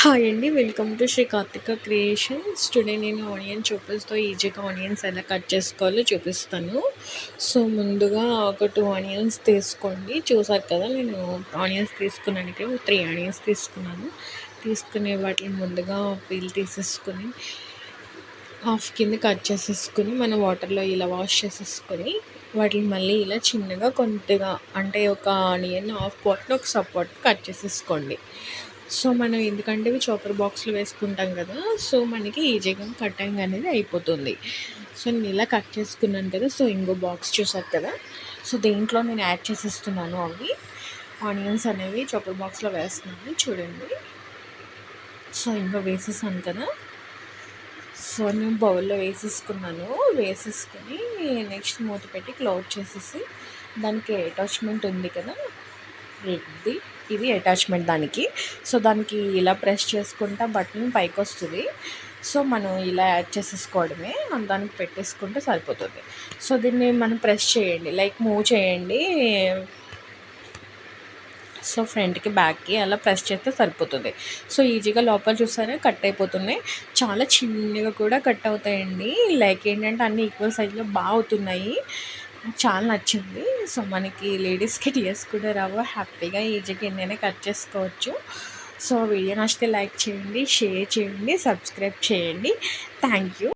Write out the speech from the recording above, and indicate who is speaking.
Speaker 1: Hi అండి. Welcome to Shri Karthika creations. Today నేను onion చాపర్స్‌తో ఈజీగా ఆనియన్స్ ఎలా కట్ చేసుకోవాలో చూపిస్తాను. సో, ముందుగా ఒక 2 ఆనియన్స్ తీసుకోండి. చూసారు కదా! నేను ఆనియన్స్ తీసుకున్నాను. ఇక్కడ 3 ఆనియన్స్ తీసుకున్నాను. తీసుకుని వాటిని ముందుగా పీల్ తీసేసుకొని హాఫ్ కింద కట్ చేసేసుకొని మనం వాటర్‌లో ఇలా వాష్ చేసేసుకొని వాటిని మళ్ళీ ఇలా చిన్నగా కొద్దిగా అంటే ఒక ఆనియన్ హాఫ్ పార్ట్‌ని ఒక సబ్ పార్ట్ కట్ చేసేసుకోండి. సో, మనం ఎందుకంటే ఇవి చాపర్ బాక్స్‌లో వేసుకుంటాం కదా! సో, మనకి ఈజీగా కటింగ్ అనేది అయిపోతుంది. సో, నేను ఇలా కట్ చేసుకున్నాను కదా! సో, ఇంకో బాక్స్ చూసారు కదా! సో, దీంట్లో నేను యాడ్ చేసేస్తున్నాను అవి. ఆనియన్స్ అనేవి చాపర్ బాక్స్‌లో వేస్తున్నాను చూడండి. సో, ఇంకో వేసేసాను కదా! సో, నేను బౌల్‌లో వేసేసుకున్నాను. వేసేసుకొని నెక్స్ట్ మూత పెట్టి క్లోజ్ చేసేసి దానికి అటాచ్‌మెంట్ ఉంది కదా! రెడ్‌ది ఇది అటాచ్‌మెంట్ దానికి. సో, దానికి ఇలా ప్రెస్ చేసుకుంటా బటన్ పైకొస్తది. సో, మనం ఇలా యాడ్ చేసేసుకోవడమే. దానికి పెట్టేసుకుంటే సరిపోతుంది. సో, దీన్ని మనం ప్రెస్ చేయండి. లైక్ మూవ్ చేయండి. సో, ఫ్రంట్‌కి, బ్యాక్‌కి అలా ప్రెస్ చేస్తే సరిపోతుంది. సో, ఈజీగా లోపల చూసారా కట్ అయిపోతున్నాయి. చాలా చిన్నగా కూడా కట్ అవుతాయండి. లైక్ ఏంటంటే అన్నీ ఈక్వల్ సైజ్‌లో అవుతున్నాయి. చాలా నచ్చింది. సో, మనకి లేడీస్‌కి టీయర్స్ కూడా రావు. హ్యాపీగా ఈజీగా ఎన్నైనా కట్ చేసుకోవచ్చు. సో, వీడియో నచ్చితే లైక్ చేయండి, షేర్ చేయండి, సబ్స్క్రైబ్ చేయండి. Thank you.